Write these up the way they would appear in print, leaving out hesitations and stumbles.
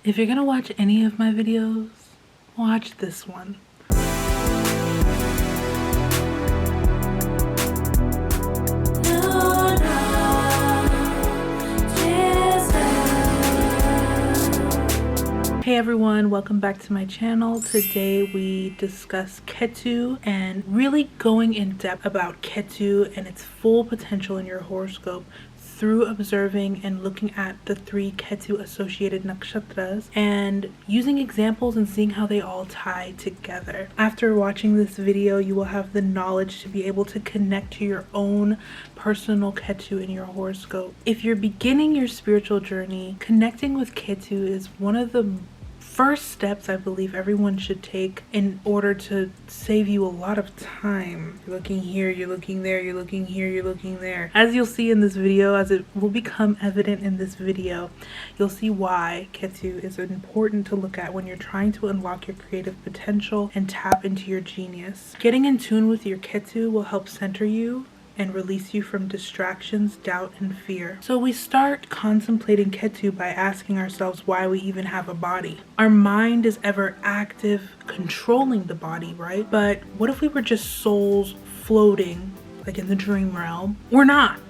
If you're gonna watch any of my videos, watch this one. Hey everyone, welcome back to my channel. Today we discuss Ketu and really going in depth about Ketu and its full potential in your horoscope through observing and looking at the 3 Ketu associated Nakshatras and using examples and seeing how they all tie together. After watching this video, you will have the knowledge to be able to connect to your own personal Ketu in your horoscope. If you're beginning your spiritual journey, connecting with Ketu is one of the first steps I believe everyone should take in order to save you a lot of time. You're looking here, you're looking there, you're looking here, you're looking there. As you'll see in this video, as it will become evident in this video, you'll see why Ketu is important to look at when you're trying to unlock your creative potential and tap into your genius. Getting in tune with your Ketu will help center you and release you from distractions, doubt, and fear. So we start contemplating Ketu by asking ourselves why we even have a body. Our mind is ever active, controlling the body, right? But what if we were just souls floating, like in the dream realm? We're not.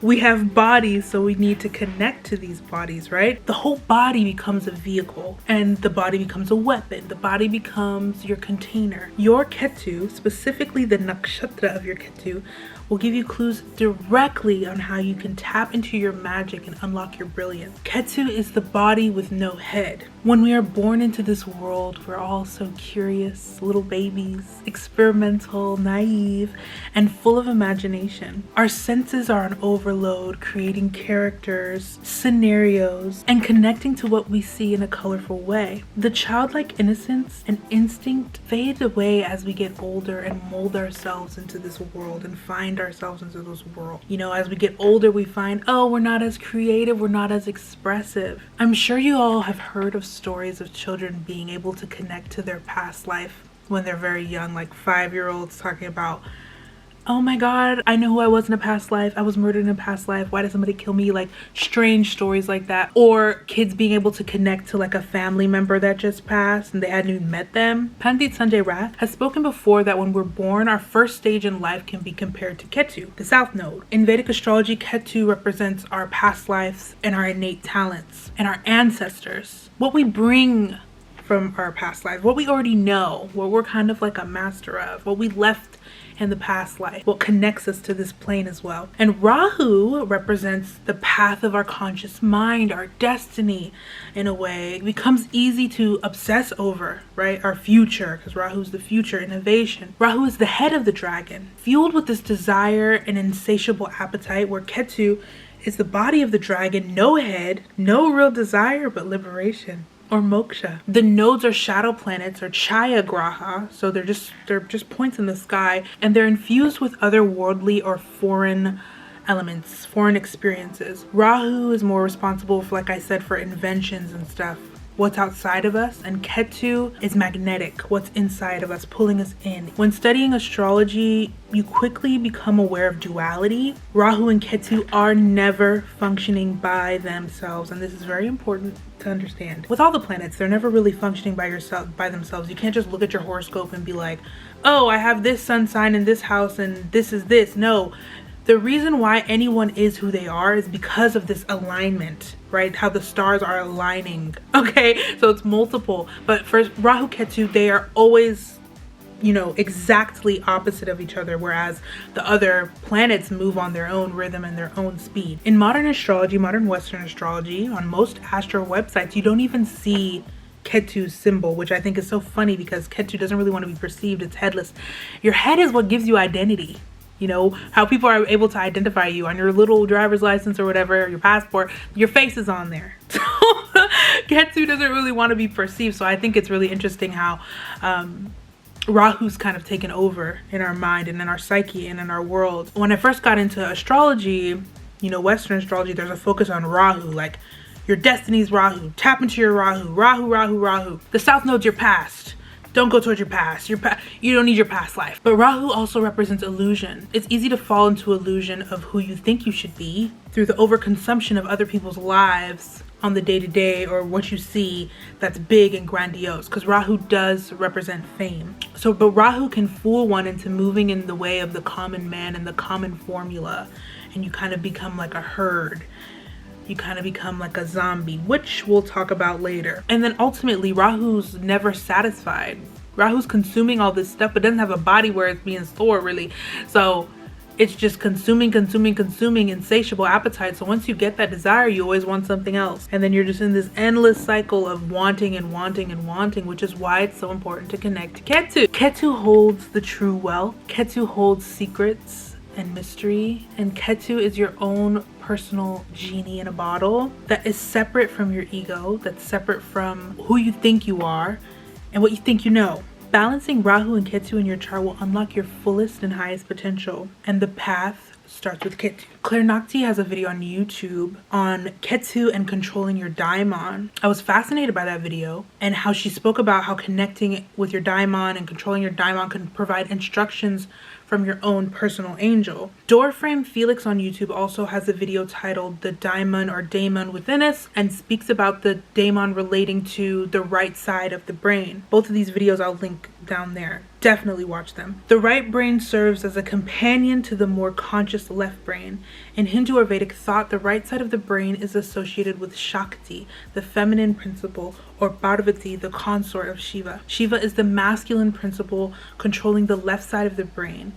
We have bodies, so we need to connect to these bodies, right? The whole body becomes a vehicle, and the body becomes a weapon. The body becomes your container. Your Ketu, specifically the nakshatra of your Ketu, will give you clues directly on how you can tap into your magic and unlock your brilliance. Ketu is the body with no head. When we are born into this world, we're all so curious, little babies, experimental, naive, and full of imagination. Our senses are on overload, creating characters, scenarios, and connecting to what we see in a colorful way. The childlike innocence and instinct fade away as we get older and mold ourselves into this world and find ourselves into this world. You know, as we get older, we find, oh, we're not as creative, we're not as expressive. I'm sure you all have heard of stories of children being able to connect to their past life when they're very young, like 5-year-olds talking about, oh my god, I know who I was in a past life. I was murdered in a past life. Why did somebody kill me? Like strange stories like that. Or kids being able to connect to like a family member that just passed and they hadn't even met them. Pandit Sanjay Rath has spoken before that when we're born, our first stage in life can be compared to Ketu, the South Node. In Vedic Astrology, Ketu represents our past lives and our innate talents and our ancestors. What we bring from our past life, what we already know, what we're kind of like a master of, what we left in the past life, what connects us to this plane as well. And Rahu represents the path of our conscious mind, our destiny in a way. It becomes easy to obsess over, right? Our future, because Rahu is the future, innovation. Rahu is the head of the dragon, fueled with this desire and insatiable appetite, where Ketu is the body of the dragon, no head, no real desire, but liberation. Or moksha. The nodes are shadow planets or chaya graha, so they're just points in the sky, and they're infused with otherworldly or foreign elements, foreign experiences. Rahu is more responsible for, like I said, for inventions and stuff, what's outside of us, and Ketu is magnetic, what's inside of us, pulling us in. When studying astrology, you quickly become aware of duality. Rahu and Ketu are never functioning by themselves, and this is very important to understand. With all the planets, they're never really functioning by themselves. You can't just look at your horoscope and be like, oh, I have this sun sign in this house and this is this. No. The reason why anyone is who they are is because of this alignment, right? How the stars are aligning. Okay, so it's multiple. But for Rahu Ketu, they are always, you know, exactly opposite of each other, whereas the other planets move on their own rhythm and their own speed. In modern astrology, modern Western astrology, on most astro websites, you don't even see Ketu's symbol, which I think is so funny because Ketu doesn't really want to be perceived. It's headless. Your head is what gives you identity. You know, how people are able to identify you on your little driver's license or whatever, your passport, your face is on there. So Ketu doesn't really want to be perceived. So I think it's really interesting how Rahu's kind of taken over in our mind and in our psyche and in our world. When I first got into astrology, you know, Western astrology, there's a focus on Rahu, like your destiny's Rahu, tap into your Rahu, Rahu, Rahu, Rahu. The South Node's your past. Don't go towards your past. You don't need your past life. But Rahu also represents illusion. It's easy to fall into illusion of who you think you should be through the overconsumption of other people's lives on the day-to-day or what you see that's big and grandiose, because Rahu does represent fame. So, but Rahu can fool one into moving in the way of the common man and the common formula, and you kind of become like a herd. You kind of become like a zombie, which we'll talk about later. And then ultimately, Rahu's never satisfied. Rahu's consuming all this stuff, but doesn't have a body where it's being stored, really. So it's just consuming, insatiable appetite. So once you get that desire, you always want something else. And then you're just in this endless cycle of wanting and wanting and wanting, which is why it's so important to connect to Ketu. Ketu holds the true wealth. Ketu holds secrets and mystery. And Ketu is your own personal genie in a bottle that is separate from your ego, that's separate from who you think you are and what you think you know. Balancing Rahu and Ketu in your chart will unlock your fullest and highest potential, and the path starts with Ketu. Claire Nakti has a video on YouTube on Ketu and controlling your daimon. I was fascinated by that video and how she spoke about how connecting with your daimon and controlling your daimon can provide instructions from your own personal angel. DoorFrameFelix on YouTube also has a video titled The Daemon or Daemon Within Us, and speaks about the daemon relating to the right side of the brain. Both of these videos I'll link down there. Definitely watch them. The right brain serves as a companion to the more conscious left brain. In Hindu or Vedic thought, the right side of the brain is associated with Shakti, the feminine principle, or Parvati, the consort of Shiva. Shiva is the masculine principle controlling the left side of the brain.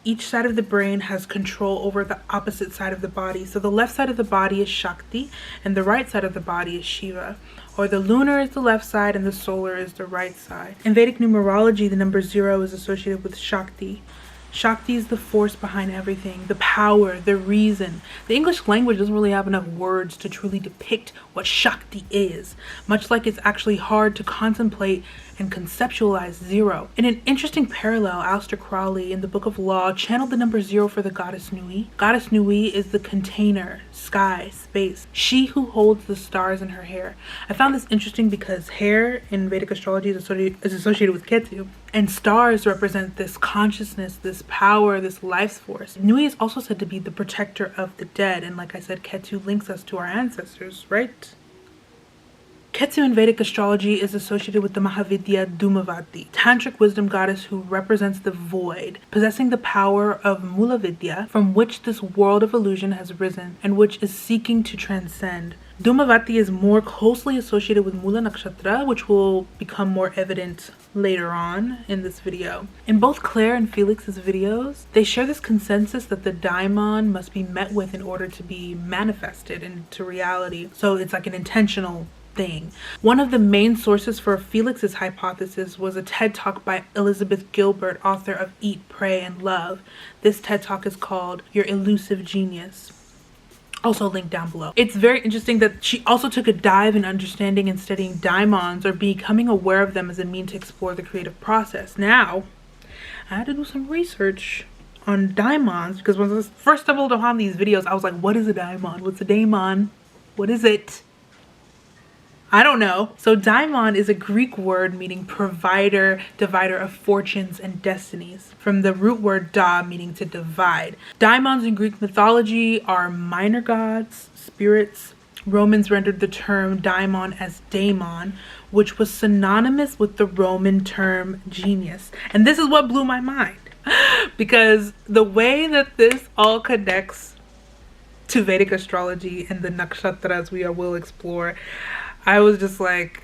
Each side of the brain has control over the opposite side of the body. So the left side of the body is Shakti and the right side of the body is Shiva. Or the lunar is the left side and the solar is the right side. In Vedic numerology, the number 0 is associated with Shakti. Shakti is the force behind everything, the power, the reason. The English language doesn't really have enough words to truly depict what Shakti is, much like it's actually hard to contemplate and conceptualize 0. In an interesting parallel, Aleister Crowley in the Book of Law channeled the number 0 for the goddess Nui. Goddess Nui is the container, sky, space. She who holds the stars in her hair. I found this interesting because hair in Vedic astrology is associated with Ketu, and stars represent this consciousness, this power, this life force. Nui is also said to be the protector of the dead, and like I said, Ketu links us to our ancestors, right? Ketu in Vedic astrology is associated with the Mahavidya Dhumavati, tantric wisdom goddess who represents the void, possessing the power of Mula Vidya, from which this world of illusion has risen and which is seeking to transcend. Dhumavati is more closely associated with Mula Nakshatra, which will become more evident later on in this video. In both Claire and Felix's videos, they share this consensus that the daimon must be met with in order to be manifested into reality. So it's like an intentional thing. One of the main sources for Felix's hypothesis was a TED Talk by Elizabeth Gilbert, author of Eat, Pray, and Love. This TED Talk is called Your Elusive Genius. Also linked down below. It's very interesting that she also took a dive in understanding and studying daimons, or becoming aware of them as a means to explore the creative process. Now, I had to do some research on daimons because when I first stumbled upon these videos, I was like, what is a daimon? What's a daimon? What is it? I don't know. So daimon is a Greek word meaning provider, divider of fortunes and destinies, from the root word da, meaning to divide. Daimons in Greek mythology are minor gods, spirits. Romans rendered the term daimon as daemon, which was synonymous with the Roman term genius. And this is what blew my mind, because the way that this all connects to Vedic astrology and the Nakshatras we will explore, I was just like,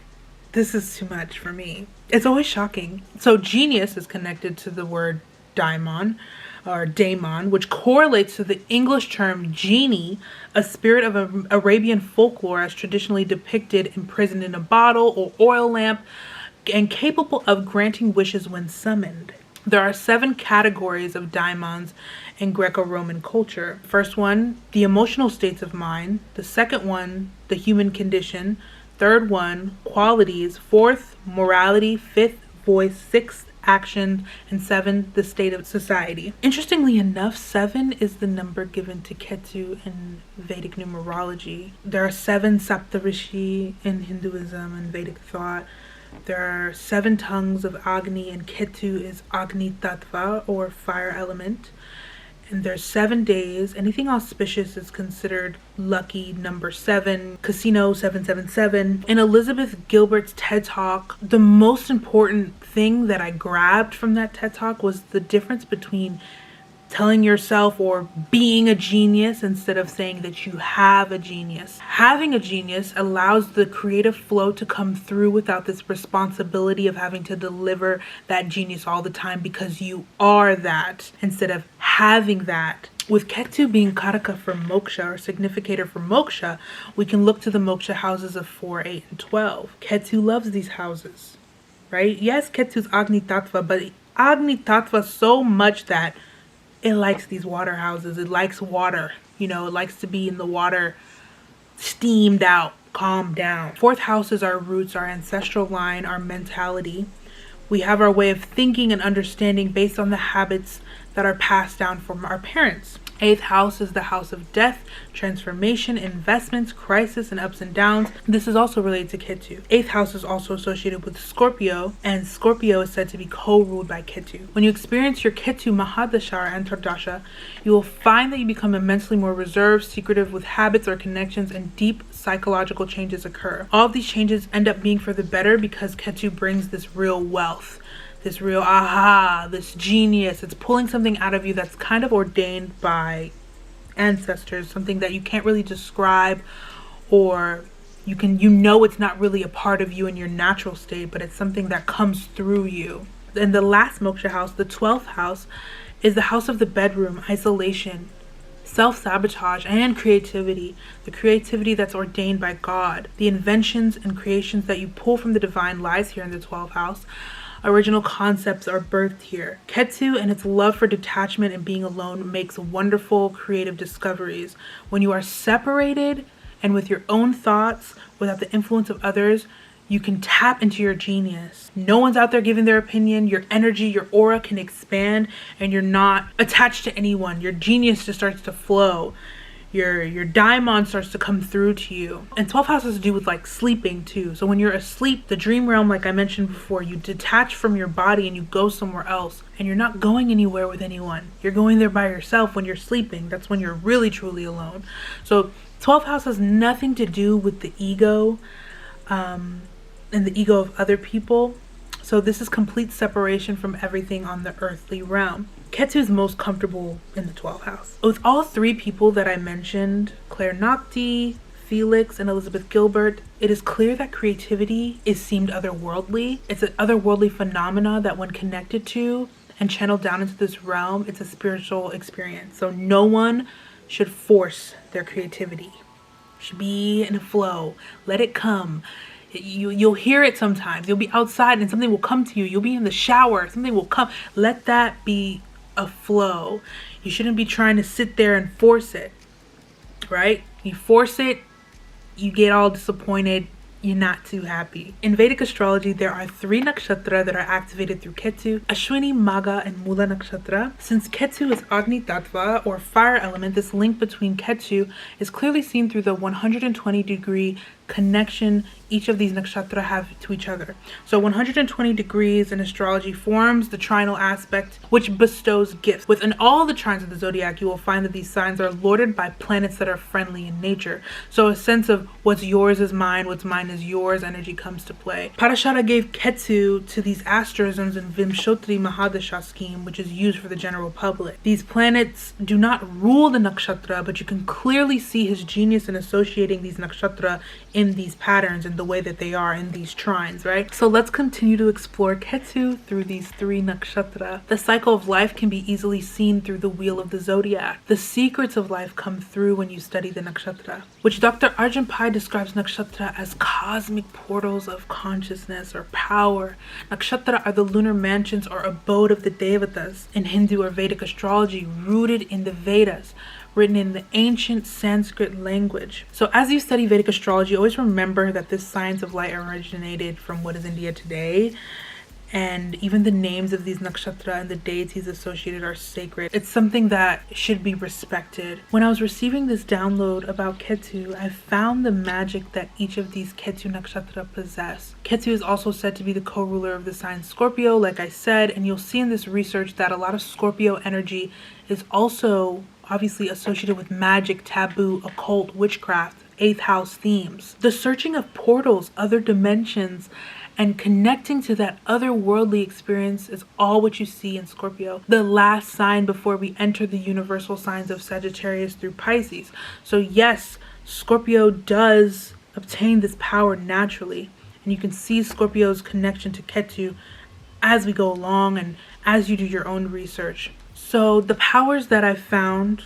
this is too much for me. It's always shocking. So genius is connected to the word daimon, or daemon, which correlates to the English term genie, a spirit of Arabian folklore as traditionally depicted imprisoned in a bottle or oil lamp and capable of granting wishes when summoned. There are 7 categories of daimons in Greco-Roman culture. First one, the emotional states of mind. The second one, the human condition. Third one, qualities. Fourth, morality. Fifth, voice. Sixth, action. And 7, the state of society. Interestingly enough, 7 is the number given to Ketu in Vedic numerology. There are 7 Saptarishi in Hinduism and Vedic thought. There are 7 tongues of Agni, and Ketu is Agni Tattva, or fire element. And there's 7 days. Anything auspicious is considered lucky number 7. Casino 777. In Elizabeth Gilbert's TED Talk, the most important thing that I grabbed from that TED Talk was the difference between telling yourself or being a genius instead of saying that you have a genius. Having a genius allows the creative flow to come through without this responsibility of having to deliver that genius all the time, because you are that instead of having that. With Ketu being Karaka for moksha, or significator for moksha, we can look to the moksha houses of 4, 8, and 12. Ketu loves these houses, right? Yes, Ketu's Agni Tattva, but Agni Tattva so much that it likes these water houses. It likes water. It likes to be in the water, steamed out, calmed down. 4th house is our roots, our ancestral line, our mentality. We have our way of thinking and understanding based on the habits that are passed down from our parents. 8th house is the house of death, transformation, investments, crisis, and ups and downs. This is also related to Ketu. 8th house is also associated with Scorpio, and Scorpio is said to be co-ruled by Ketu. When you experience your Ketu Mahadasha or Antardasha, you will find that you become immensely more reserved, secretive with habits or connections, and deep psychological changes occur. All of these changes end up being for the better because Ketu brings this real wealth, this real aha, this genius. It's pulling something out of you that's kind of ordained by ancestors, something that you can't really describe, or it's not really a part of you in your natural state, but it's something that comes through you. And the last moksha house, the 12th house, is the house of the bedroom, isolation, self-sabotage, and creativity. The creativity that's ordained by God. The inventions and creations that you pull from the divine lies here in the 12th house. Original concepts are birthed here. Ketu and its love for detachment and being alone makes wonderful creative discoveries. When you are separated and with your own thoughts, without the influence of others, you can tap into your genius. No one's out there giving their opinion. Your energy, your aura can expand, and you're not attached to anyone. Your genius just starts to flow. Your Daemon starts to come through to you. And 12th house has to do with like sleeping too. So when you're asleep, the dream realm, like I mentioned before, you detach from your body and you go somewhere else, and you're not going anywhere with anyone. You're going there by yourself when you're sleeping. That's when you're really truly alone. So 12th house has nothing to do with the ego and the ego of other people. So this is complete separation from everything on the earthly realm. Ketu is most comfortable in the 12th house. With all 3 people that I mentioned, Claire Nakti, Felix, and Elizabeth Gilbert, it is clear that creativity is seemed otherworldly. It's an otherworldly phenomena that when connected to and channeled down into this realm, it's a spiritual experience. So no one should force their creativity. It should be in a flow. Let it come. You'll hear it sometimes. You'll be outside and something will come to you. You'll be in the shower. Something will come. Let that be a flow. You shouldn't be trying to sit there and force it, right? You force it, you get all disappointed. You're not too happy. In Vedic astrology, there are 3 nakshatra that are activated through Ketu: Ashwini, Magha, and Mula Nakshatra. Since Ketu is Agni Tattva, or fire element, this link between Ketu is clearly seen through the 120-degree connection each of these nakshatra have to each other. So 120 degrees in astrology forms the trinal aspect, which bestows gifts. Within all the trines of the zodiac, you will find that these signs are lorded by planets that are friendly in nature. So a sense of what's yours is mine, what's mine is yours energy comes to play. Parashara gave Ketu to these asterisms in Vimshotri Mahadasha scheme, which is used for the general public. These planets do not rule the nakshatra, but you can clearly see his genius in associating these nakshatra in these patterns and the way that they are in these trines, right? So let's continue to explore Ketu through these 3 nakshatra. The cycle of life can be easily seen through the wheel of the zodiac. The secrets of life come through when you study the nakshatra, which Dr. Arjun Pai describes nakshatra as cosmic portals of consciousness or power. Nakshatra are the lunar mansions or abode of the devatas in Hindu or Vedic astrology, rooted in the Vedas, written in the ancient Sanskrit language. So as you study Vedic astrology, always remember that this science of light originated from what is India today. and even the names of these nakshatra and the deities associated are sacred. It's something that should be respected. When I was receiving this download about Ketu, I found the magic that each of these Ketu nakshatra possess. Ketu is also said to be the co-ruler of the sign Scorpio, like I said, and you'll see in this research that a lot of Scorpio energy is also obviously associated with magic, taboo, occult, witchcraft, 8th house themes. The searching of portals, other dimensions, and connecting to that otherworldly experience is all what you see in Scorpio. The last sign before we enter the universal signs of Sagittarius through Pisces. So yes, Scorpio does obtain this power naturally. And you can see Scorpio's connection to Ketu as we go along and as you do your own research. So the powers that I found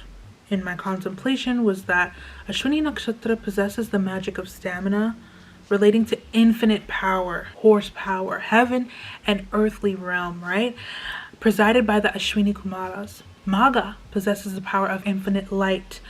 in my contemplation was that Ashwini Nakshatra possesses the magic of stamina, relating to infinite power, horsepower, heaven and earthly realm, right? Presided by the Ashwini Kumaras. Magha possesses the power of infinite light,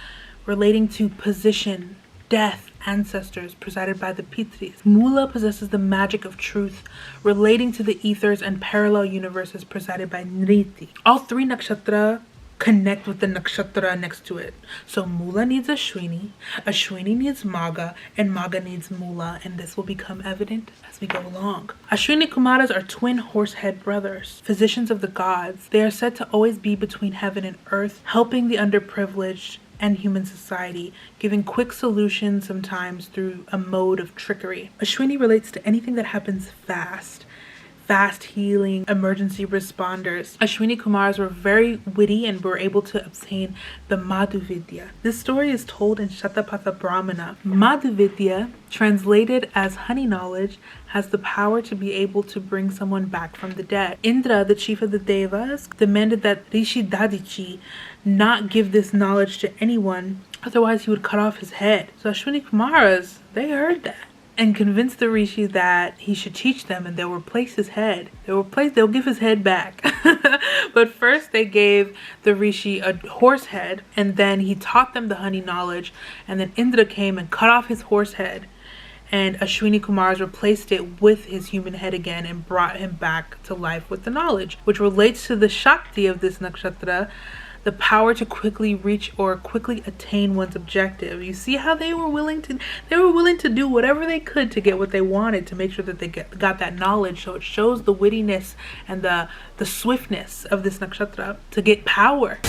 relating to position, death, ancestors, presided by the Pitris. Mula possesses the magic of truth, relating to the ethers and parallel universes, presided by Nriti. All three nakshatra connect with the nakshatra next to it. So Mula needs Ashwini, Ashwini needs Magha, and Magha needs Mula, and this will become evident as we go along. Ashwini Kumaras are twin horsehead brothers, physicians of the gods. They are said to always be between heaven and earth, helping the underprivileged and human society, giving quick solutions sometimes through a mode of trickery. Ashwini relates to anything that happens fast healing, emergency responders. Ashwini Kumars were very witty and were able to obtain the Madhu Vidya. This story is told in Shatapatha Brahmana. Madhu Vidya, translated as honey knowledge, has the power to be able to bring someone back from the dead. Indra, the chief of the Devas, demanded that Rishi Dadichi not give this knowledge to anyone, otherwise he would cut off his head. So Ashwini Kumaras, they heard that and convinced the Rishi that he should teach them, and they'll replace his head. They'll give his head back. But first they gave the Rishi a horse head, and then he taught them the honey knowledge, and then Indra came and cut off his horse head, and Ashwini Kumars replaced it with his human head again and brought him back to life with the knowledge, which relates to the Shakti of this nakshatra, the power to quickly reach or quickly attain one's objective. You see how they were willing to do whatever they could to get what they wanted, to make sure that they got that knowledge. So it shows the wittiness and the swiftness of this nakshatra to get power.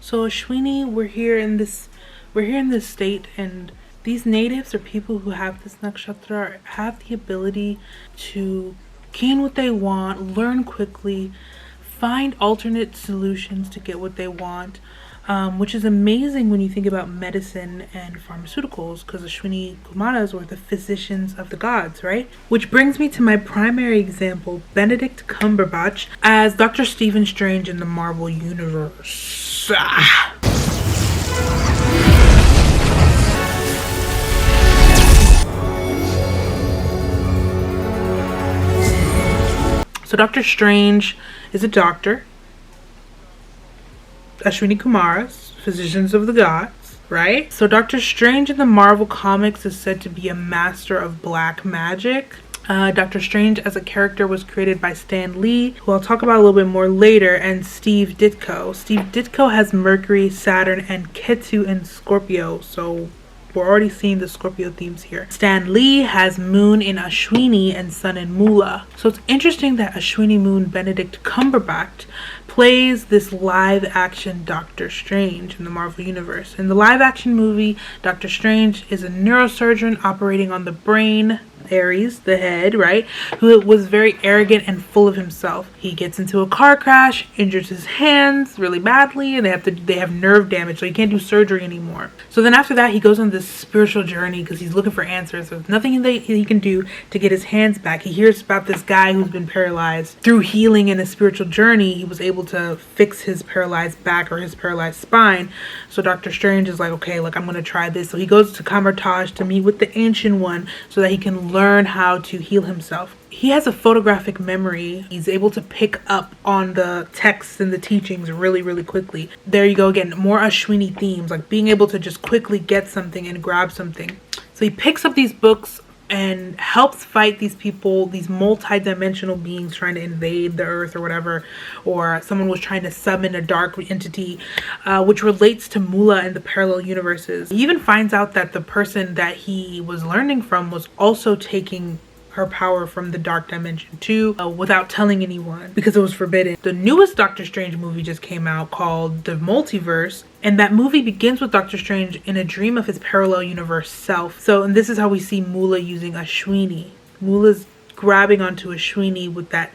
So Ashwini, we're here in this state, and these natives or people who have this nakshatra have the ability to gain what they want, learn quickly, find alternate solutions to get what they want, which is amazing when you think about medicine and pharmaceuticals, because Ashwini Kumaras were the physicians of the gods, right? Which brings me to my primary example, Benedict Cumberbatch as Dr. Stephen Strange in the Marvel Universe. So Dr. Strange is a doctor. Ashwini Kumaras, physicians of the gods, right? So Dr. Strange in the Marvel comics is said to be a master of black magic. Dr. Strange as a character was created by Stan Lee, who I'll talk about a little bit more later, and Steve Ditko. Steve Ditko has Mercury, Saturn, and Ketu in Scorpio, so we're already seeing the Scorpio themes here. Stan Lee has Moon in Ashwini and Sun in Mula. So it's interesting that Ashwini Moon Benedict Cumberbatch plays this live action Doctor Strange in the Marvel Universe. In the live action movie, Doctor Strange is a neurosurgeon operating on the brain, Aries, the head, right, who was very arrogant and full of himself. He gets into a car crash, injures his hands really badly, and they have nerve damage, so he can't do surgery anymore. So then after that, he goes on this spiritual journey because he's looking for answers. There's nothing that he can do to get his hands back. He hears about this guy who's been paralyzed. Through healing and a spiritual journey, he was able to fix his paralyzed back or his paralyzed spine. So Dr. Strange is like, okay, look, I'm going to try this. So he goes to Kamartaj to meet with the Ancient One so that he can learn learn how to heal himself. He has a photographic memory. He's able to pick up on the texts and the teachings really, really quickly. There you go again, more Ashwini themes, like being able to just quickly get something and grab something. So he picks up these books and helps fight these people, these multi-dimensional beings trying to invade the earth or whatever, or someone was trying to summon a dark entity, which relates to Mula and the parallel universes. He even finds out that the person that he was learning from was also taking her power from the dark dimension too, without telling anyone because it was forbidden. The newest Doctor Strange movie just came out called The Multiverse, and that movie begins with Doctor Strange in a dream of his parallel universe self. And this is how we see Mula using Ashwini. Mula's grabbing onto Ashwini with that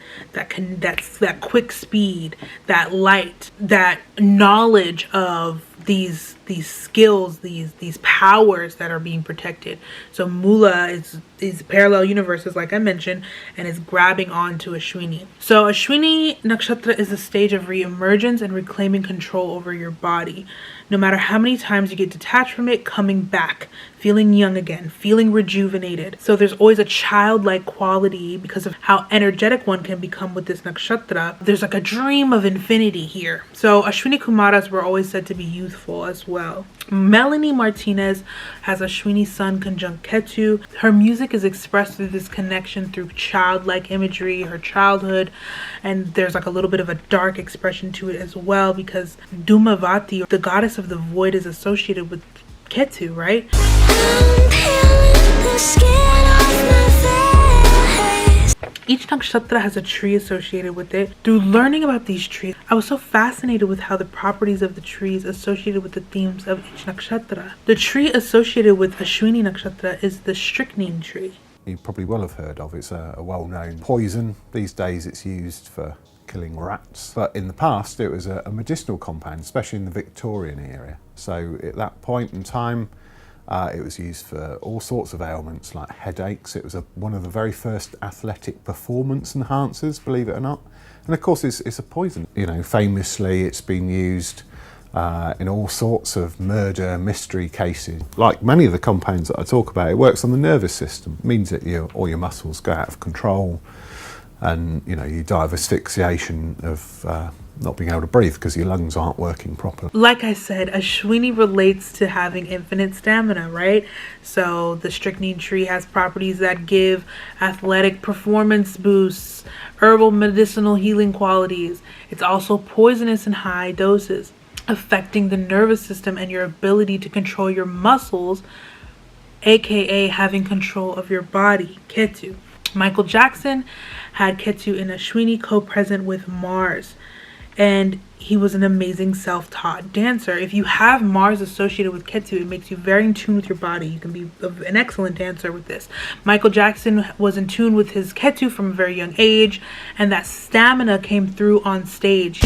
quick speed, that light, that knowledge of these skills, these powers that are being protected. So Mula is parallel universes, like I mentioned, and is grabbing onto Ashwini. So Ashwini Nakshatra is a stage of re-emergence and reclaiming control over your body. No matter how many times you get detached from it, coming back, feeling young again, feeling rejuvenated. So there's always a childlike quality because of how energetic one can become with this nakshatra. There's like a dream of infinity here. So Ashwini Kumaras were always said to be youthful as well. Melanie Martinez has Ashwini Sun conjunct Ketu. Her music is expressed through this connection through childlike imagery, her childhood, and there's like a little bit of a dark expression to it as well because Dhumavati, the goddess of the void, is associated with Ketu, right? Each nakshatra has a tree associated with it. Through learning about these trees, I was so fascinated with how the properties of the trees associated with the themes of each nakshatra. The tree associated with Ashwini nakshatra is the strychnine tree. You probably will have heard of. It's a well-known poison. These days it's used for killing rats, but in the past it was a medicinal compound, especially in the Victorian era. So at that point in time, it was used for all sorts of ailments like headaches. It was one of the very first athletic performance enhancers, believe it or not. And of course it's a poison. You know, famously it's been used in all sorts of murder mystery cases. Like many of the compounds that I talk about, it works on the nervous system. It means that all your muscles go out of control and you die of asphyxiation of not being able to breathe because your lungs aren't working properly. Like I said, Ashwini relates to having infinite stamina, right? So the strychnine tree has properties that give athletic performance boosts, herbal medicinal healing qualities. It's also poisonous in high doses, affecting the nervous system and your ability to control your muscles, aka having control of your body, Ketu. Michael Jackson had Ketu in Ashwini co-present with Mars, and he was an amazing self-taught dancer. If you have Mars associated with Ketu, it makes you very in tune with your body. You can be an excellent dancer with this. Michael Jackson was in tune with his Ketu from a very young age, and that stamina came through on stage.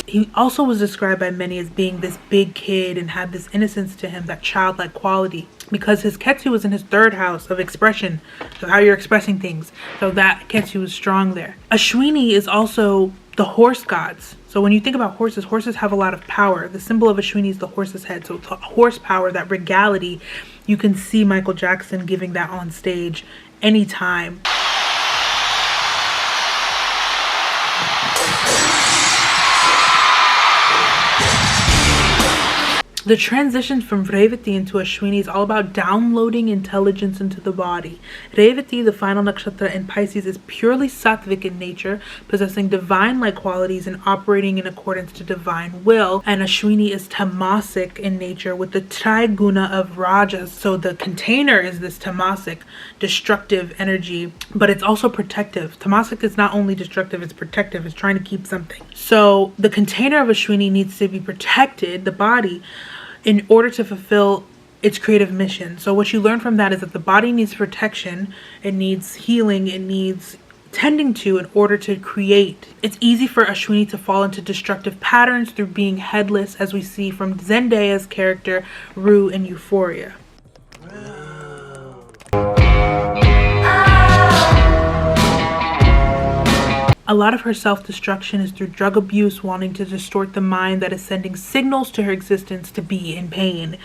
He also was described by many as being this big kid and had this innocence to him, that childlike quality, because his Ketu was in his third house of expression, of how you're expressing things. So that Ketu was strong there. Ashwini is also the horse gods. So when you think about horses, horses have a lot of power. The symbol of Ashwini is the horse's head. So the horsepower, that regality, you can see Michael Jackson giving that on stage anytime. The transition from Revati into Ashwini is all about downloading intelligence into the body. Revati, the final nakshatra in Pisces, is purely sattvic in nature, possessing divine-like qualities and operating in accordance to divine will. And Ashwini is tamasic in nature with the triguna of rajas. So the container is this tamasic, destructive energy, but it's also protective. Tamasic is not only destructive, it's protective. It's trying to keep something. So the container of Ashwini needs to be protected, the body, in order to fulfill its creative mission. So what you learn from that is that the body needs protection, it needs healing, it needs tending to in order to create. It's easy for Ashwini to fall into destructive patterns through being headless, as we see from Zendaya's character Rue in Euphoria. A lot of her self-destruction is through drug abuse, wanting to distort the mind that is sending signals to her existence to be in pain,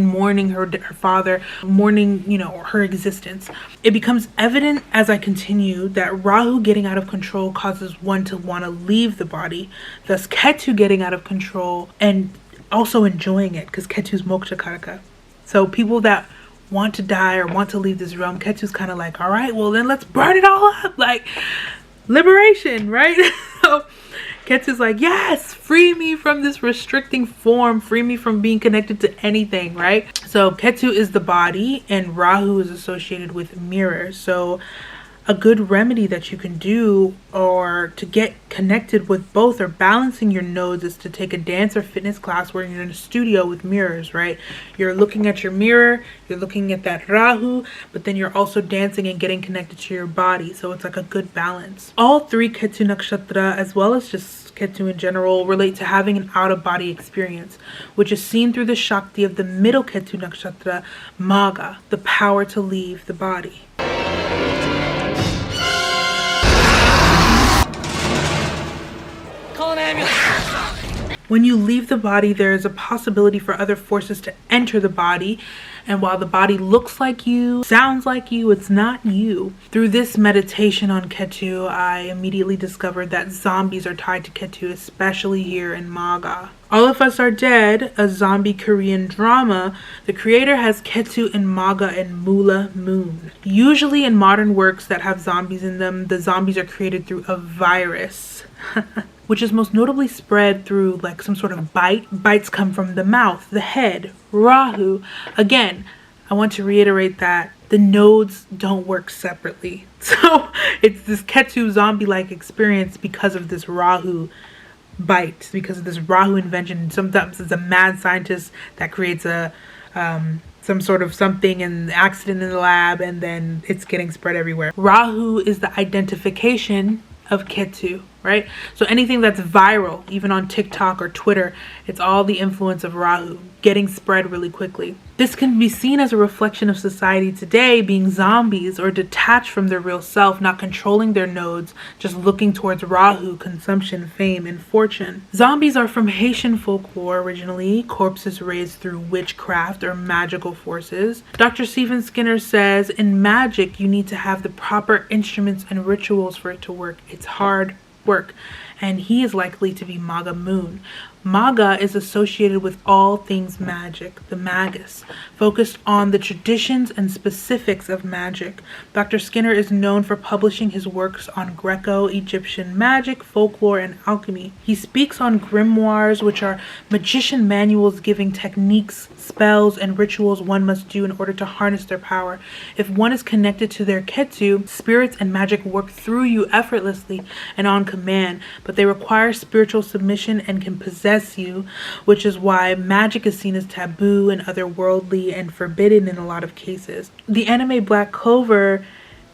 mourning her father, mourning, her existence. It becomes evident as I continue that Rahu getting out of control causes one to want to leave the body, thus Ketu getting out of control and also enjoying it, because Ketu's moksha karaka. So people that want to die or want to leave this realm, Ketu's kind of like, all right, well then let's burn it all up, like liberation, right? So Ketu's like, yes, free me from this restricting form, free me from being connected to anything, right? So Ketu is the body and Rahu is associated with mirror. So a good remedy that you can do or to get connected with both or balancing your nodes is to take a dance or fitness class where you're in a studio with mirrors, right? You're looking at your mirror, you're looking at that Rahu, but then you're also dancing and getting connected to your body. So it's like a good balance. All three Ketu Nakshatra, as well as just Ketu in general, relate to having an out-of-body experience, which is seen through the Shakti of the middle Ketu Nakshatra, Magha, the power to leave the body. When you leave the body, there is a possibility for other forces to enter the body. And while the body looks like you, sounds like you, it's not you. Through this meditation on Ketu, I immediately discovered that zombies are tied to Ketu, especially here in Magha. All of Us Are Dead, a zombie Korean drama, the creator has Ketu in Magha and Mula moon. Usually in modern works that have zombies in them, the zombies are created through a virus. Which is most notably spread through like some sort of bite. Bites come from the mouth, the head, Rahu. Again, I want to reiterate that the nodes don't work separately. So it's this Ketu zombie-like experience because of this Rahu bite, because of this Rahu invention. Sometimes it's a mad scientist that creates some sort of something, an accident in the lab, and then it's getting spread everywhere. Rahu is the identification of Ketu, right? So anything that's viral, even on TikTok or Twitter, it's all the influence of Rahu getting spread really quickly. This can be seen as a reflection of society today being zombies or detached from their real self, not controlling their nodes, just looking towards Rahu, consumption, fame, and fortune. Zombies are from Haitian folklore originally, corpses raised through witchcraft or magical forces. Dr. Stephen Skinner says, in magic, you need to have the proper instruments and rituals for it to work. It's hard work. And he is likely to be Magha moon. Magha is associated with all things magic, the magus, focused on the traditions and specifics of magic. Dr. Skinner is known for publishing his works on Greco-Egyptian magic, folklore, and alchemy. He speaks on grimoires, which are magician manuals giving techniques, spells, and rituals one must do in order to harness their power. If one is connected to their Ketu, spirits and magic work through you effortlessly and on command, but they require spiritual submission and can possess you, which is why magic is seen as taboo and otherworldly and forbidden in a lot of cases. The anime Black Clover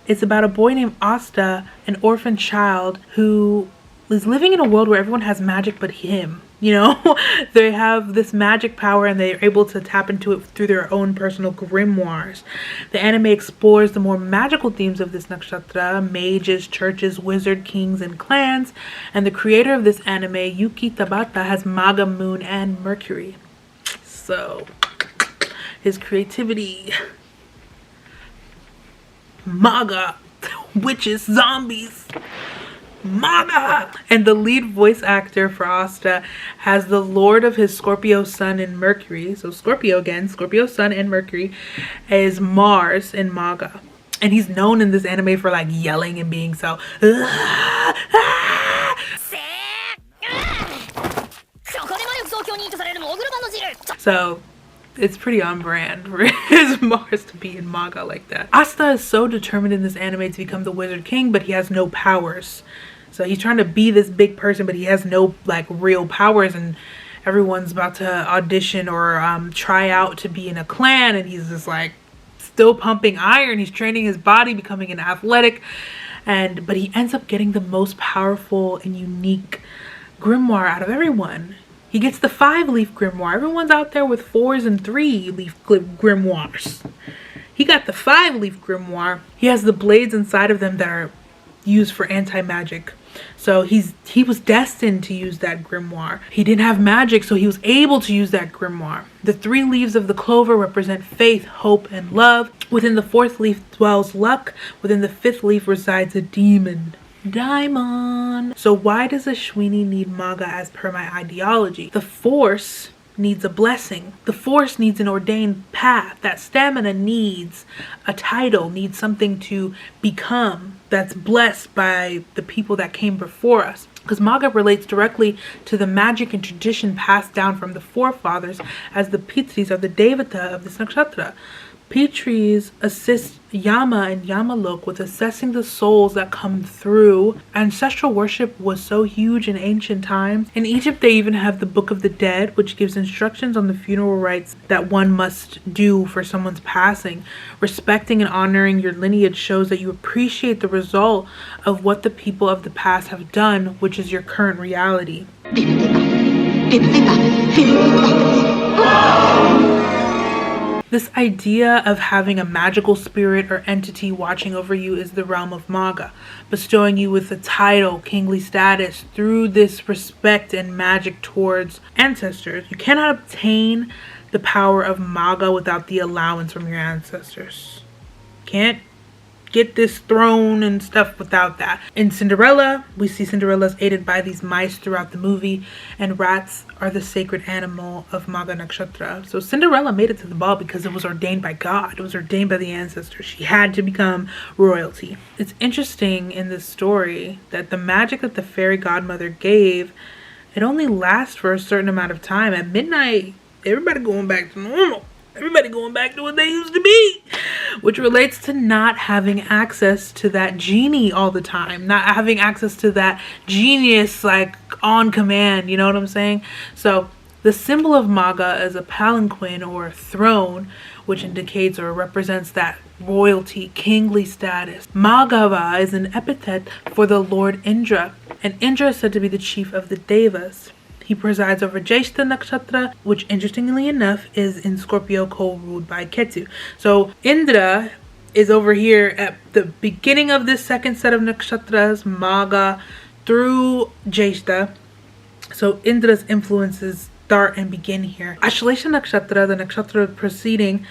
is about a boy named Asta, an orphan child who is living in a world where everyone has magic but him. They have this magic power and they're able to tap into it through their own personal grimoires. The anime explores the more magical themes of this nakshatra, mages, churches, wizard kings, and clans. And the creator of this anime, Yuki Tabata, has Magha moon and Mercury. So, his creativity. Magha, witches, zombies. Magha! And the lead voice actor for Asta has the lord of his Scorpio sun and Mercury. So Scorpio again, Scorpio sun and Mercury is Mars in Magha. And he's known in this anime for like yelling and being so So it's pretty on brand for his Mars to be in Magha like that. Asta is so determined in this anime to become the Wizard King, but he has no powers. So he's trying to be this big person, but he has no like real powers, and everyone's about to audition or try out to be in a clan, and he's just like still pumping iron. He's training his body, becoming an athletic, but he ends up getting the most powerful and unique grimoire out of everyone. He gets the 5-leaf grimoire. Everyone's out there with 4s and 3-leaf grimoires. He got the 5-leaf grimoire. He has the blades inside of them that are used for anti-magic. So he was destined to use that grimoire. He didn't have magic, so he was able to use that grimoire. The 3 leaves of the clover represent faith, hope, and love. Within the 4th leaf dwells luck. Within the 5th leaf resides a demon. Daemon. So why does Ashwini need Magha as per my ideology? The Force needs a blessing. The Force needs an ordained path. That stamina needs a title, needs something to become that's blessed by the people that came before us. Because Magha relates directly to the magic and tradition passed down from the forefathers, as the Pitris are the Devata of this nakshatra. Pitris assist Yama and Yamalok with assessing the souls that come through. Ancestral worship was so huge in ancient times. In Egypt, they even have the Book of the Dead, which gives instructions on the funeral rites that one must do for someone's passing. Respecting and honoring your lineage shows that you appreciate the result of what the people of the past have done, which is your current reality. This idea of having a magical spirit or entity watching over you is the realm of Magha, bestowing you with a title, kingly status, through this respect and magic towards ancestors. You cannot obtain the power of Magha without the allowance from your ancestors. Can't get this throne and stuff without that. In Cinderella, we see Cinderella's aided by these mice throughout the movie, and rats are the sacred animal of Magha Nakshatra. So Cinderella made it to the ball because it was ordained by God. It was ordained by the ancestors. She had to become royalty. It's interesting in this story that the magic that the fairy godmother gave, it only lasts for a certain amount of time. At midnight, everybody going back to normal. Everybody going back to what they used to be, which relates to not having access to that genie all the time, not having access to that genius like on command, you know what I'm saying? So the symbol of Magha is a palanquin or throne, which indicates or represents that royalty, kingly status. Maghava is an epithet for the Lord Indra, and Indra is said to be the chief of the Devas. He presides over Jyeshta Nakshatra, which interestingly enough is in Scorpio, co-ruled by Ketu. So Indra is over here at the beginning of this second set of nakshatras, Magha through Jyeshta. So Indra's influences start and begin here. Ashlesha Nakshatra, the nakshatra preceding,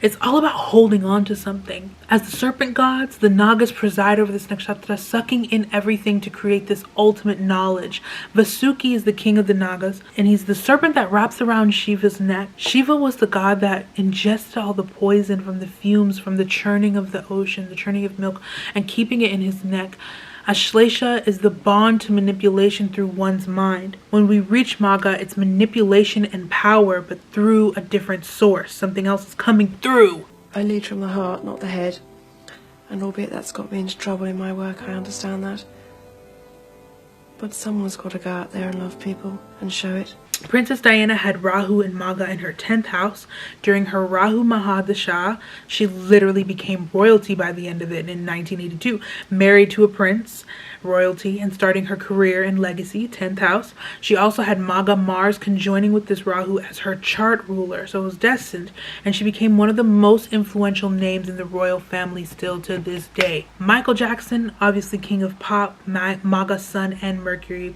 it's all about holding on to something. As the serpent gods, the Nagas preside over this nakshatra, sucking in everything to create this ultimate knowledge. Vasuki is the king of the Nagas, and he's the serpent that wraps around Shiva's neck. Shiva was the god that ingested all the poison from the fumes, from the churning of the ocean, the churning of milk, and keeping it in his neck. Ashlesha is the bond to manipulation through one's mind. When we reach Magha, it's manipulation and power, but through a different source. Something else is coming through. I lead from the heart, not the head. And albeit that's got me into trouble in my work, I understand that. But someone's got to go out there and love people and show it. Princess Diana had Rahu and Magha in her 10th house. During her Rahu Mahadasha, she literally became royalty by the end of it in 1982. Married to a prince, royalty, and starting her career and legacy, 10th house. She also had Magha Mars conjoining with this Rahu as her chart ruler, so it was destined. And she became one of the most influential names in the royal family still to this day. Michael Jackson, obviously king of pop, Magha's sun and Mercury.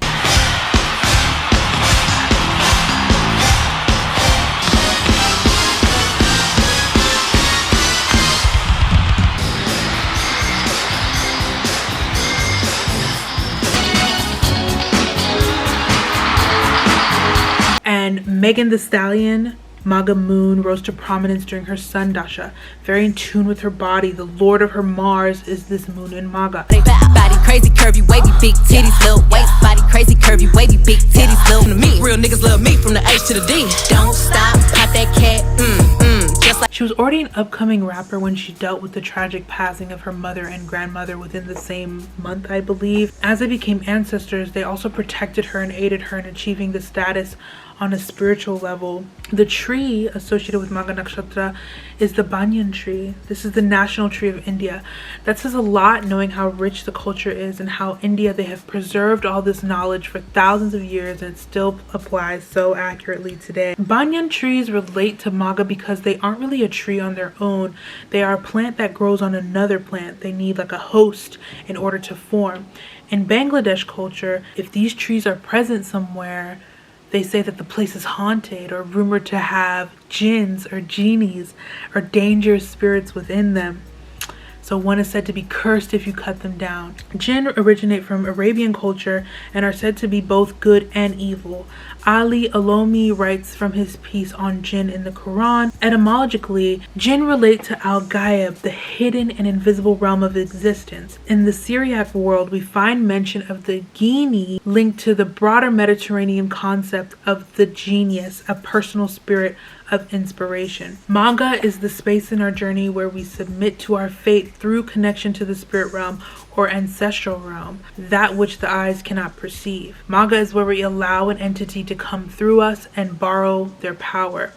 And Megan Thee Stallion, Magha Moon, rose to prominence during her sun dasha. Very in tune with her body, the lord of her Mars is this moon in Magha. Body crazy, curvy, wavy, big titties, little waist. Body crazy, curvy, wavy, big titties, little me. Real niggas love me from the H to the D. Don't stop, pop that cat, just like. She was already an upcoming rapper when she dealt with the tragic passing of her mother and grandmother within the same month, I believe. As they became ancestors, they also protected her and aided her in achieving the status on a spiritual level. The tree associated with Magha Nakshatra is the banyan tree. This is the national tree of India. That says a lot, knowing how rich the culture is and how India, they have preserved all this knowledge for thousands of years, and it still applies so accurately today. Banyan trees relate to Magha because they aren't really a tree on their own. They are a plant that grows on another plant. They need like a host in order to form. In Bangladesh culture, if these trees are present somewhere, they say that the place is haunted or rumored to have jinns or genies or dangerous spirits within them. So one is said to be cursed if you cut them down. Jinn originate from Arabian culture and are said to be both good and evil. Ali Alomi writes from his piece on jinn in the Quran. Etymologically, jinn relate to al-Ghaib, the hidden and invisible realm of existence. In the Syriac world, we find mention of the genie linked to the broader Mediterranean concept of the genius, a personal spirit of inspiration. Magha is the space in our journey where we submit to our fate through connection to the spirit realm or ancestral realm, that which the eyes cannot perceive. Magha is where we allow an entity to come through us and borrow their power.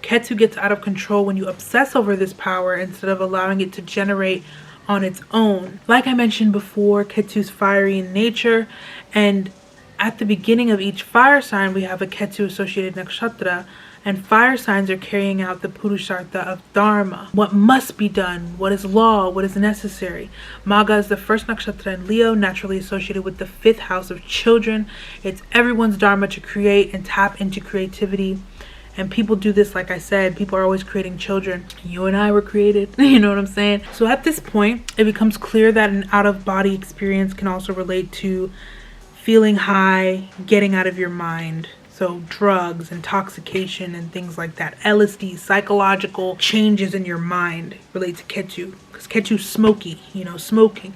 Ketu gets out of control when you obsess over this power instead of allowing it to generate on its own. Like I mentioned before, Ketu's fiery in nature, and at the beginning of each fire sign we have a Ketu associated nakshatra, and fire signs are carrying out the Purushartha of Dharma. What must be done, what is law, what is necessary. Magha is the first nakshatra in Leo, naturally associated with the 5th house of children. It's everyone's Dharma to create and tap into creativity. And people do this, like I said, people are always creating children. You and I were created, you know what I'm saying? So at this point, it becomes clear that an out-of-body experience can also relate to feeling high, getting out of your mind. So drugs, intoxication, and things like that. LSD, psychological changes in your mind relate to Ketu. Because Ketu's smoky, smoking,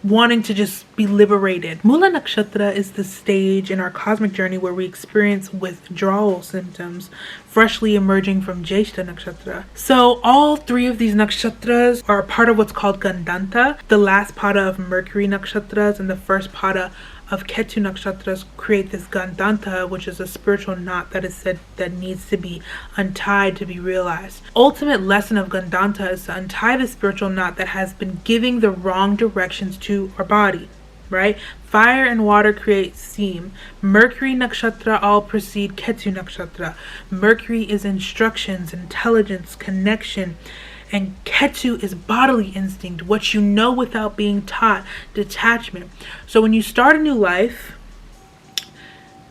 wanting to just be liberated. Mula Nakshatra is the stage in our cosmic journey where we experience withdrawal symptoms, freshly emerging from Jyeshta Nakshatra. So all 3 of these nakshatras are part of what's called Gandanta. The last pada of Mercury nakshatras and the first pada of Ketu nakshatras create this Gandanta, which is a spiritual knot that is said that needs to be untied to be realized. Ultimate lesson of Gandanta is to untie the spiritual knot that has been giving the wrong directions to our body, right? Fire and water create steam. Mercury nakshatra all precede Ketu nakshatra. Mercury is instructions, intelligence, connection. And Ketu is bodily instinct, what you know without being taught, detachment. So when you start a new life,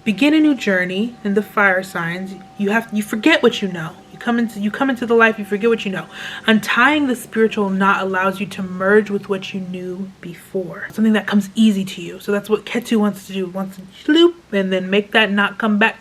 begin a new journey in the fire signs, you forget what you know. You come into the life, you forget what you know. Untying the spiritual knot allows you to merge with what you knew before. Something that comes easy to you. So that's what Ketu wants to do. It wants to loop and then make that knot come back.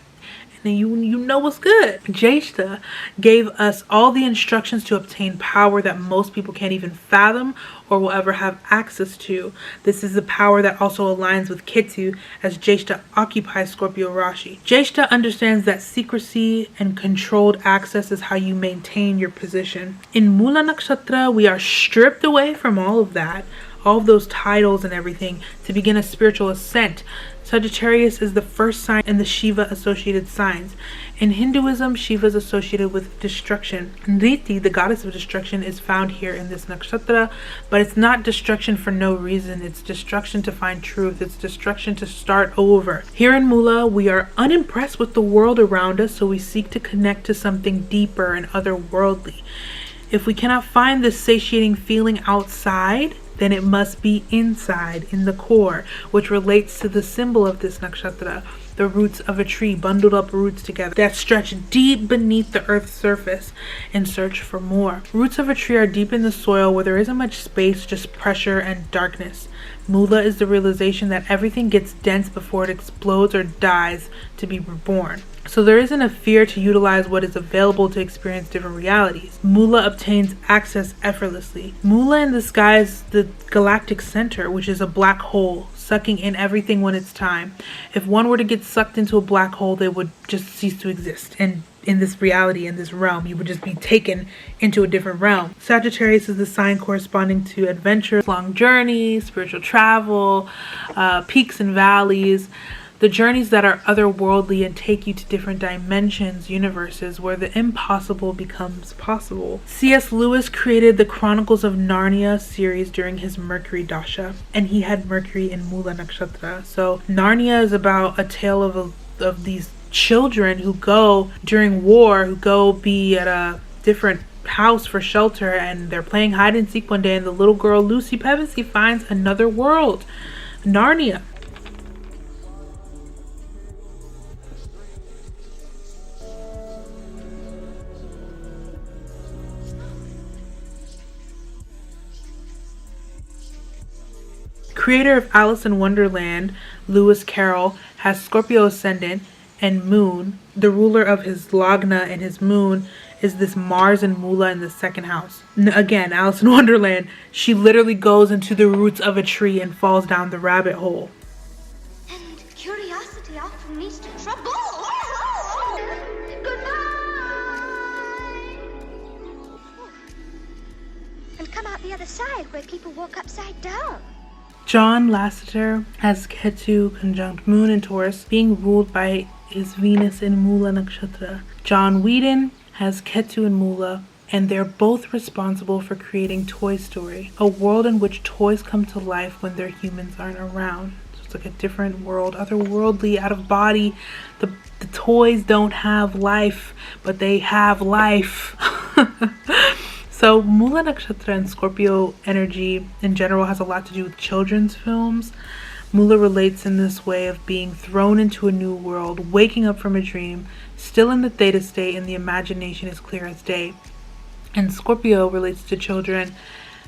And you know what's good. Jyeshta gave us all the instructions to obtain power that most people can't even fathom or will ever have access to. This is the power that also aligns with Ketu, as Jyeshta occupies Scorpio Rashi. Jyeshta understands that secrecy and controlled access is how you maintain your position. In Mula Nakshatra, we are stripped away from all of that, all of those titles and everything, to begin a spiritual ascent. Sagittarius is the first sign in the Shiva associated signs. In Hinduism, Shiva is associated with destruction. Nriti, the goddess of destruction, is found here in this nakshatra, but it's not destruction for no reason. It's destruction to find truth. It's destruction to start over. Here in Mula, we are unimpressed with the world around us, so we seek to connect to something deeper and otherworldly. If we cannot find this satiating feeling outside, then it must be inside, in the core, which relates to the symbol of this nakshatra, the roots of a tree, bundled up roots together that stretch deep beneath the earth's surface in search for more. Roots of a tree are deep in the soil where there isn't much space, just pressure and darkness. Mula is the realization that everything gets dense before it explodes or dies to be reborn. So there isn't a fear to utilize what is available to experience different realities. Mula obtains access effortlessly. Mula in the sky is the galactic center, which is a black hole, sucking in everything when it's time. If one were to get sucked into a black hole, they would just cease to exist. And in this reality, in this realm, you would just be taken into a different realm. Sagittarius is the sign corresponding to adventure, long journeys, spiritual travel, peaks and valleys. The journeys that are otherworldly and take you to different dimensions, universes, where the impossible becomes possible. C.S. Lewis created the Chronicles of Narnia series during his Mercury Dasha, and he had Mercury in Mula Nakshatra. So Narnia is about a tale of these children who go during war, who go be at a different house for shelter, and they're playing hide and seek one day, and the little girl Lucy Pevensey finds another world, Narnia. Creator of Alice in Wonderland, Lewis Carroll, has Scorpio ascendant and moon. The ruler of his Lagna and his moon is this Mars and Mula in the second house. Again, Alice in Wonderland, she literally goes into the roots of a tree and falls down the rabbit hole. And curiosity often leads to trouble. Good night. And come out the other side where people walk upside down. John Lasseter has Ketu conjunct Moon in Taurus, being ruled by his Venus in Mula Nakshatra. John Whedon has Ketu in Mula, and they're both responsible for creating Toy Story, a world in which toys come to life when their humans aren't around. So it's like a different world, otherworldly, out of body. The toys don't have life, but they have life. So Mula Nakshatra and Scorpio energy in general has a lot to do with children's films. Mula relates in this way of being thrown into a new world, waking up from a dream, still in the theta state, and the imagination is clear as day. And Scorpio relates to children,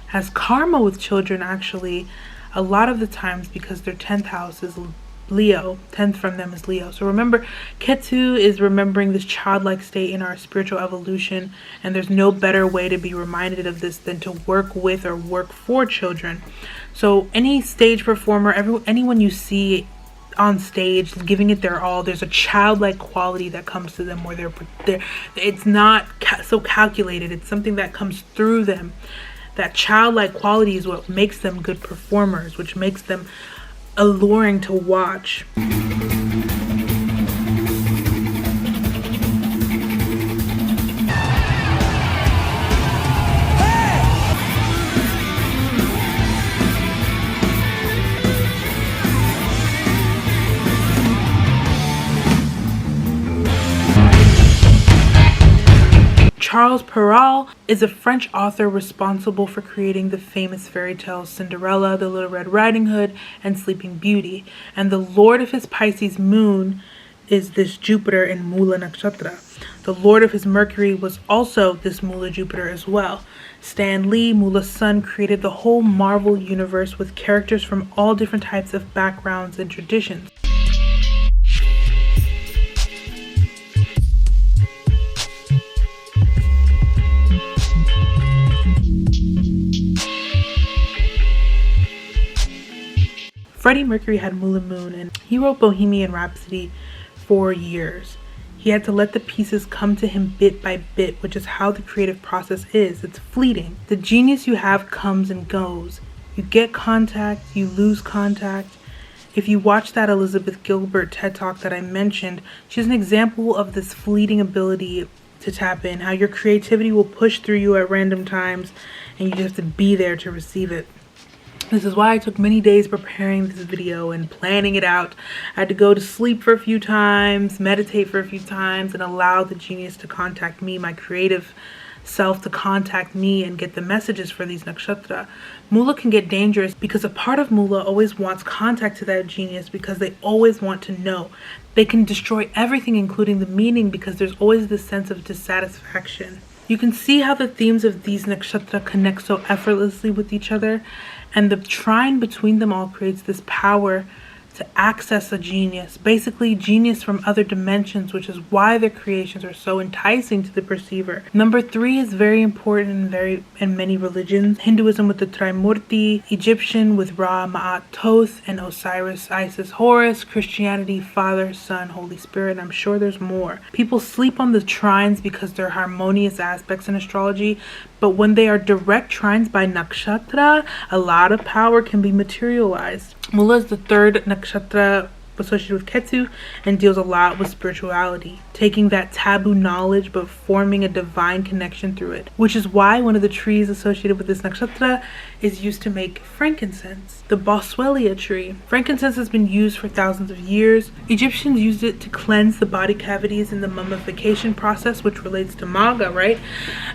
has karma with children actually, a lot of the times because their 10th house is Leo, 10th from them is Leo. So remember, Ketu is remembering this childlike state in our spiritual evolution, and there's no better way to be reminded of this than to work with or work for children. So any stage performer, anyone you see on stage giving it their all, there's a childlike quality that comes to them where they're it's not so calculated, it's something that comes through them. That childlike quality is what makes them good performers, which makes them alluring to watch. Charles Perrault is a French author responsible for creating the famous fairy tales Cinderella, The Little Red Riding Hood, and Sleeping Beauty. And the lord of his Pisces moon is this Jupiter in Mula Nakshatra. The lord of his Mercury was also this Mula Jupiter as well. Stan Lee, Mula's son, created the whole Marvel universe with characters from all different types of backgrounds and traditions. Freddie Mercury had Mula Moon, and he wrote Bohemian Rhapsody for years. He had to let the pieces come to him bit by bit, which is how the creative process is. It's fleeting. The genius you have comes and goes. You get contact, you lose contact. If you watch that Elizabeth Gilbert TED Talk that I mentioned, she's an example of this fleeting ability to tap in, how your creativity will push through you at random times, and you just have to be there to receive it. This is why I took many days preparing this video and planning it out. I had to go to sleep for a few times, meditate for a few times, and allow the genius to contact me, my creative self to contact me and get the messages for these nakshatra. Mula can get dangerous because a part of Mula always wants contact to that genius because they always want to know. They can destroy everything, including the meaning, because there's always this sense of dissatisfaction. You can see how the themes of these nakshatra connect so effortlessly with each other, and the trine between them all creates this power to access a genius, basically genius from other dimensions, which is why their creations are so enticing to the perceiver. Number 3 is very important in many religions. Hinduism with the Trimurti, Egyptian with Ra, Ma'at, Thoth, and Osiris, Isis, Horus, Christianity, Father, Son, Holy Spirit, and I'm sure there's more. People sleep on the trines because they're harmonious aspects in astrology, but when they are direct trines by nakshatra, a lot of power can be materialized. Mula is the third nakshatra associated with Ketu and deals a lot with spirituality, taking that taboo knowledge but forming a divine connection through it, which is why one of the trees associated with this nakshatra is used to make frankincense, the boswellia tree. Frankincense has been used for thousands of years. Egyptians used it to cleanse the body cavities in the mummification process, which relates to Magha, right?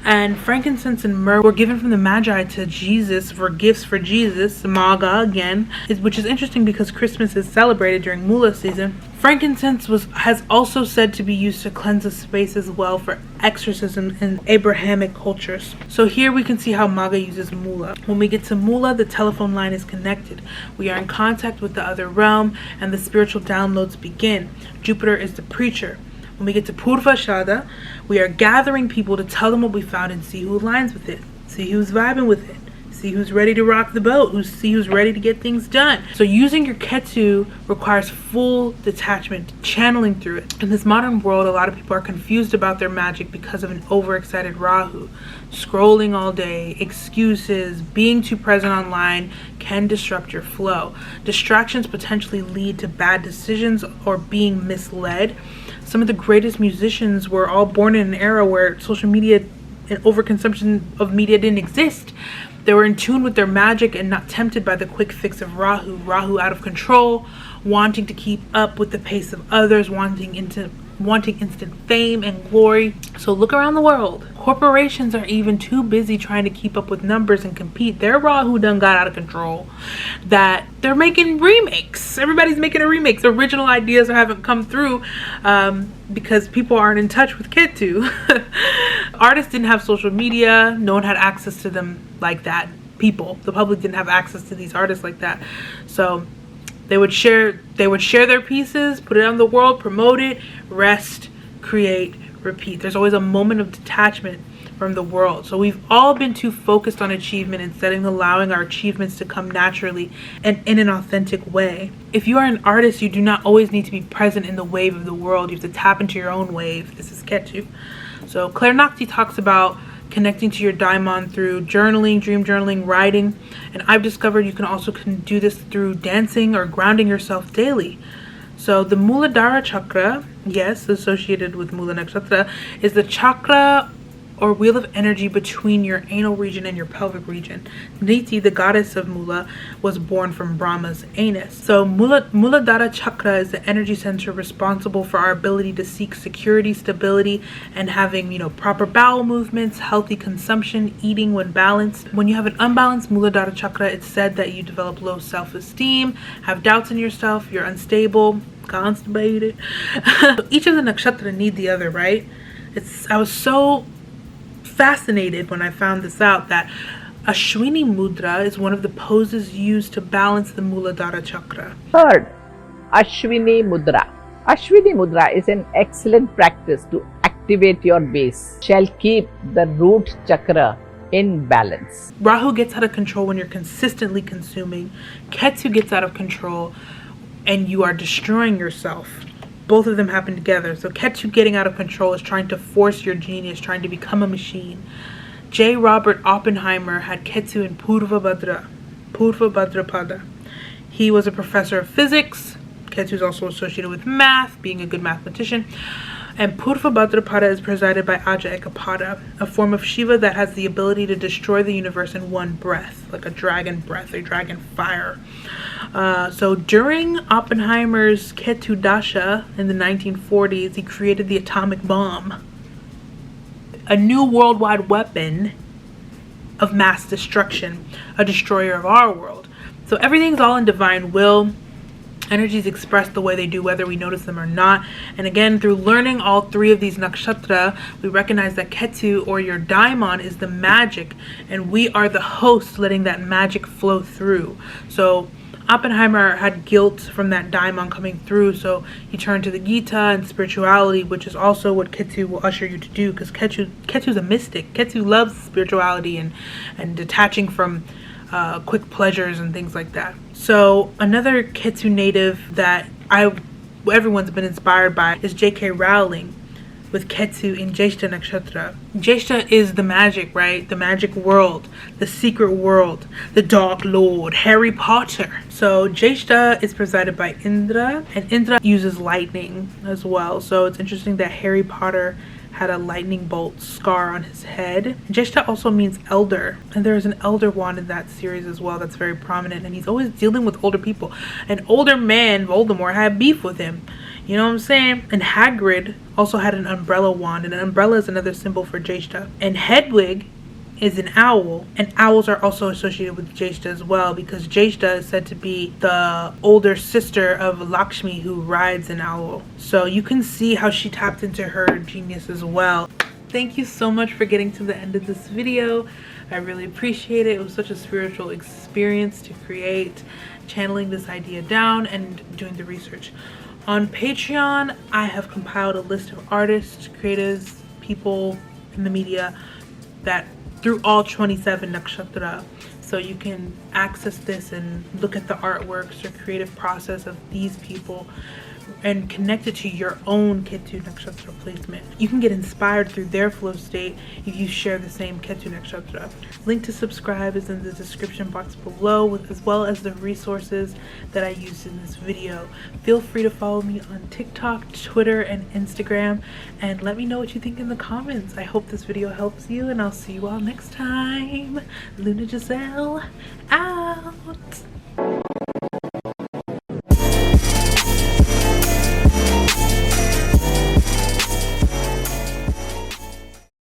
And frankincense and myrrh were given from the Magi to Jesus for gifts for Jesus, Magha again, which is interesting because Christmas is celebrated during Mula season. Frankincense has also said to be used to cleanse the space as well for exorcism in Abrahamic cultures. So here we can see how Magha uses Mula. When we get to Mula, the telephone line is connected. We are in contact with the other realm and the spiritual downloads begin. Jupiter is the preacher. When we get to Purva Shada, we are gathering people to tell them what we found and see who aligns with it, see who's vibing with it, see who's ready to rock the boat, see who's ready to get things done. So using your Ketu requires full detachment, channeling through it. In this modern world, a lot of people are confused about their magic because of an overexcited Rahu. Scrolling all day, excuses, being too present online can disrupt your flow. Distractions potentially lead to bad decisions or being misled. Some of the greatest musicians were all born in an era where social media and overconsumption of media didn't exist. They were in tune with their magic and not tempted by the quick fix of Rahu. Rahu out of control, wanting to keep up with the pace of others, wanting instant fame and glory. So look around the world. Corporations are even too busy trying to keep up with numbers and compete. Their Rahu done got out of control that they're making remakes. Everybody's making a remake. The original ideas haven't come through because people aren't in touch with Ketu. Artists didn't have social media. No one had access to them like that. The public didn't have access to these artists like that. So they would share their pieces, put it out in the world, promote it, rest, create, repeat. There's always a moment of detachment from the world. So we've all been too focused on achievement instead of allowing our achievements to come naturally and in an authentic way. If you are an artist, you do not always need to be present in the wave of the world. You have to tap into your own wave. This is Ketu. So Claire Nakti talks about connecting to your daimon through journaling, dream journaling, writing, and I've discovered you can also do this through dancing or grounding yourself daily. So the Muladhara chakra, yes, associated with Mula Nakshatra, is the chakra or wheel of energy between your anal region and your pelvic region. Niti, the goddess of Mula, was born from Brahma's anus. So Muladhara chakra is the energy center responsible for our ability to seek security, stability, and having, proper bowel movements, healthy consumption, eating when balanced. When you have an unbalanced Muladhara chakra, it's said that you develop low self-esteem, have doubts in yourself, you're unstable, constipated. So each of the nakshatra need the other, right? I was so fascinated when I found this out that Ashwini mudra is one of the poses used to balance the Muladhara chakra. Third, Ashwini mudra. Ashwini mudra is an excellent practice to activate your base. Shall keep the root chakra in balance. Rahu gets out of control when you're consistently consuming. Ketu gets out of control and you are destroying yourself. Both of them happen together. So Ketu getting out of control is trying to force your genius, trying to become a machine. J. Robert Oppenheimer had Ketu in Purva Bhadrapada. He was a professor of physics. Ketu is also associated with math, being a good mathematician. And Purva Bhadrapada is presided by Aja Ekapada, a form of Shiva that has the ability to destroy the universe in one breath, like a dragon breath, a dragon fire. So during Oppenheimer's Ketu Dasha in the 1940s, he created the atomic bomb, a new worldwide weapon of mass destruction, a destroyer of our world. So everything's all in divine will. Energies expressed the way they do, whether we notice them or not. And again, through learning all three of these nakshatra, we recognize that Ketu, or your daimon, is the magic, and we are the host letting that magic flow through. So Oppenheimer had guilt from that daimon coming through, so he turned to the Gita and spirituality, which is also what Ketu will usher you to do, because Ketu's a mystic. Ketu loves spirituality and detaching from quick pleasures and things like that. So another Ketu native that everyone's been inspired by is J.K. Rowling with Ketu in Jyeshta Nakshatra. Jyeshta is the magic, right? The magic world, the secret world, the Dark Lord, Harry Potter. So Jyeshta is presided by Indra, and Indra uses lightning as well. So it's interesting that Harry Potter had a lightning bolt scar on his head. Jyeshta also means elder, and there is an elder wand in that series as well that's very prominent, and he's always dealing with older people. An older man, Voldemort, had beef with him. You know what I'm saying? And Hagrid also had an umbrella wand, and an umbrella is another symbol for Jyeshta. And Hedwig is an owl, and owls are also associated with Jyeshta as well, because Jyeshta is said to be the older sister of Lakshmi, who rides an owl. So you can see how she tapped into her genius as well. Thank you so much for getting to the end of this video. I really appreciate it. It was such a spiritual experience to create, channeling this idea down and doing the research. On Patreon, I have compiled a list of artists, creatives, people in the media that through all 27 nakshatra. So you can access this and look at the artworks or creative process of these people and connect it to your own Ketu Nakshatra placement. You can get inspired through their flow state if you share the same Ketu Nakshatra. Link to subscribe is in the description box below, as well as the resources that I used in this video. Feel free to follow me on TikTok, Twitter, and Instagram, and let me know what you think in the comments. I hope this video helps you, and I'll see you all next time. Luna Giselle, out!